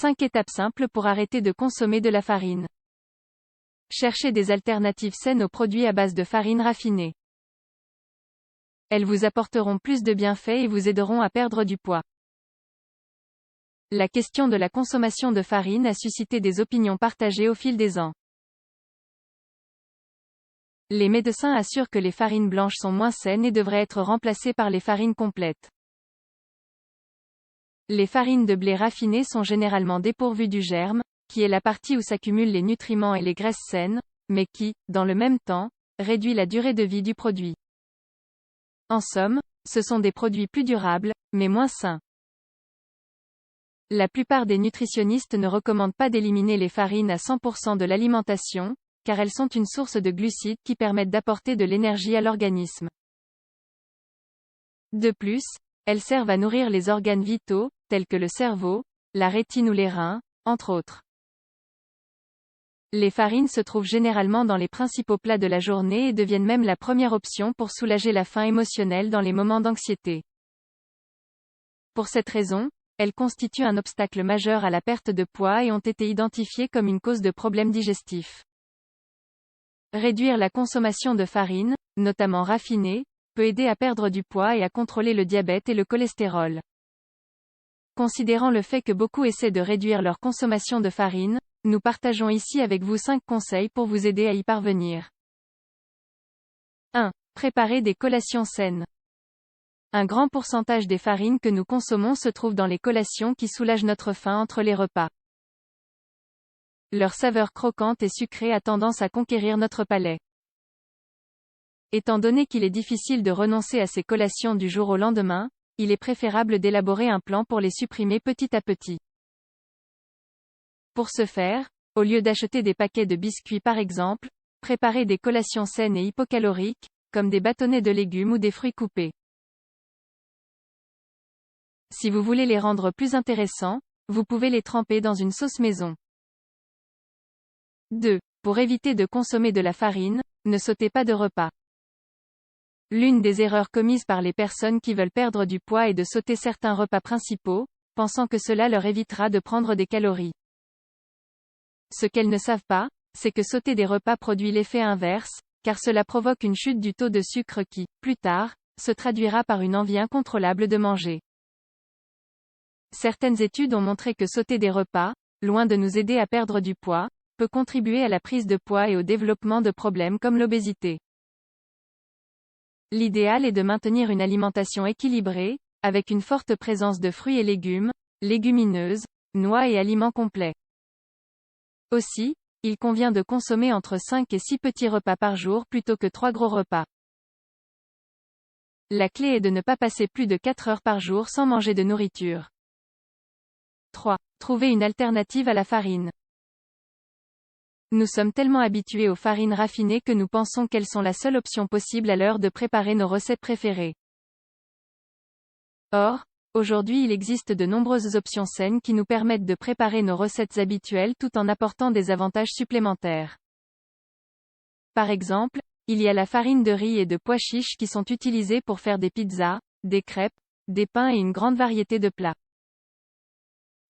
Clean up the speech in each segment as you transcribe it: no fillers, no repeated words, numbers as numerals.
5 étapes simples pour arrêter de consommer de la farine. Cherchez des alternatives saines aux produits à base de farine raffinée. Elles vous apporteront plus de bienfaits et vous aideront à perdre du poids. La question de la consommation de farine a suscité des opinions partagées au fil des ans. Les médecins assurent que les farines blanches sont moins saines et devraient être remplacées par les farines complètes. Les farines de blé raffinées sont généralement dépourvues du germe, qui est la partie où s'accumulent les nutriments et les graisses saines, mais qui, dans le même temps, réduit la durée de vie du produit. En somme, ce sont des produits plus durables, mais moins sains. La plupart des nutritionnistes ne recommandent pas d'éliminer les farines à 100% de l'alimentation, car elles sont une source de glucides qui permettent d'apporter de l'énergie à l'organisme. De plus, elles servent à nourrir les organes vitaux, tels que le cerveau, la rétine ou les reins, entre autres. Les farines se trouvent généralement dans les principaux plats de la journée et deviennent même la première option pour soulager la faim émotionnelle dans les moments d'anxiété. Pour cette raison, elles constituent un obstacle majeur à la perte de poids et ont été identifiées comme une cause de problèmes digestifs. Réduire la consommation de farine, notamment raffinée, peut aider à perdre du poids et à contrôler le diabète et le cholestérol. Considérant le fait que beaucoup essaient de réduire leur consommation de farine, nous partageons ici avec vous 5 conseils pour vous aider à y parvenir. 1. Préparer des collations saines. Un grand pourcentage des farines que nous consommons se trouve dans les collations qui soulagent notre faim entre les repas. Leur saveur croquante et sucrée a tendance à conquérir notre palais. Étant donné qu'il est difficile de renoncer à ces collations du jour au lendemain, il est préférable d'élaborer un plan pour les supprimer petit à petit. Pour ce faire, au lieu d'acheter des paquets de biscuits par exemple, préparez des collations saines et hypocaloriques, comme des bâtonnets de légumes ou des fruits coupés. Si vous voulez les rendre plus intéressants, vous pouvez les tremper dans une sauce maison. 2. Pour éviter de consommer de la farine, ne sautez pas de repas. L'une des erreurs commises par les personnes qui veulent perdre du poids est de sauter certains repas principaux, pensant que cela leur évitera de prendre des calories. Ce qu'elles ne savent pas, c'est que sauter des repas produit l'effet inverse, car cela provoque une chute du taux de sucre qui, plus tard, se traduira par une envie incontrôlable de manger. Certaines études ont montré que sauter des repas, loin de nous aider à perdre du poids, peut contribuer à la prise de poids et au développement de problèmes comme l'obésité. L'idéal est de maintenir une alimentation équilibrée, avec une forte présence de fruits et légumes, légumineuses, noix et aliments complets. Aussi, il convient de consommer entre 5 et 6 petits repas par jour plutôt que 3 gros repas. La clé est de ne pas passer plus de 4 heures par jour sans manger de nourriture. 3. Trouver une alternative à la farine. Nous sommes tellement habitués aux farines raffinées que nous pensons qu'elles sont la seule option possible à l'heure de préparer nos recettes préférées. Or, aujourd'hui il existe de nombreuses options saines qui nous permettent de préparer nos recettes habituelles tout en apportant des avantages supplémentaires. Par exemple, il y a la farine de riz et de pois chiches qui sont utilisées pour faire des pizzas, des crêpes, des pains et une grande variété de plats.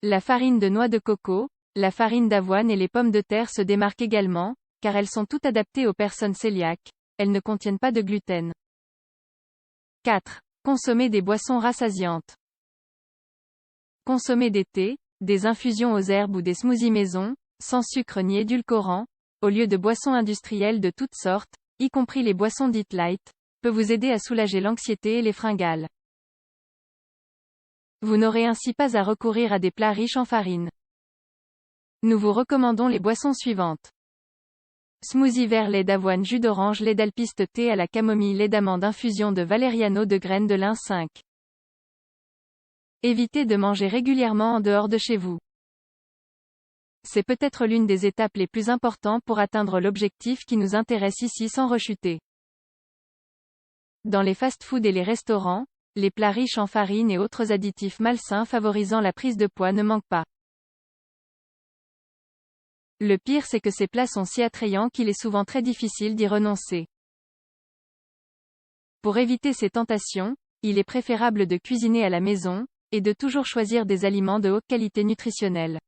La farine de noix de coco, la farine d'avoine et les pommes de terre se démarquent également, car elles sont toutes adaptées aux personnes cœliaques, elles ne contiennent pas de gluten. 4. Consommer des boissons rassasiantes. Consommer des thés, des infusions aux herbes ou des smoothies maison, sans sucre ni édulcorant, au lieu de boissons industrielles de toutes sortes, y compris les boissons dites light, peut vous aider à soulager l'anxiété et les fringales. Vous n'aurez ainsi pas à recourir à des plats riches en farine. Nous vous recommandons les boissons suivantes. Smoothie vert lait d'avoine jus d'orange lait d'alpiste thé à la camomille lait d'amande infusion de valériano de graines de lin 5. Évitez de manger régulièrement en dehors de chez vous. C'est peut-être l'une des étapes les plus importantes pour atteindre l'objectif qui nous intéresse ici sans rechuter. Dans les fast-foods et les restaurants, les plats riches en farine et autres additifs malsains favorisant la prise de poids ne manquent pas. Le pire c'est que ces plats sont si attrayants qu'il est souvent très difficile d'y renoncer. Pour éviter ces tentations, il est préférable de cuisiner à la maison, et de toujours choisir des aliments de haute qualité nutritionnelle.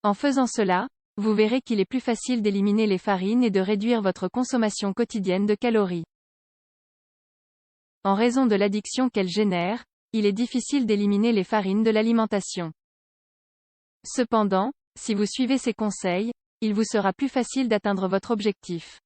En faisant cela, vous verrez qu'il est plus facile d'éliminer les farines et de réduire votre consommation quotidienne de calories. En raison de l'addiction qu'elles génèrent, il est difficile d'éliminer les farines de l'alimentation. Cependant, si vous suivez ces conseils, il vous sera plus facile d'atteindre votre objectif.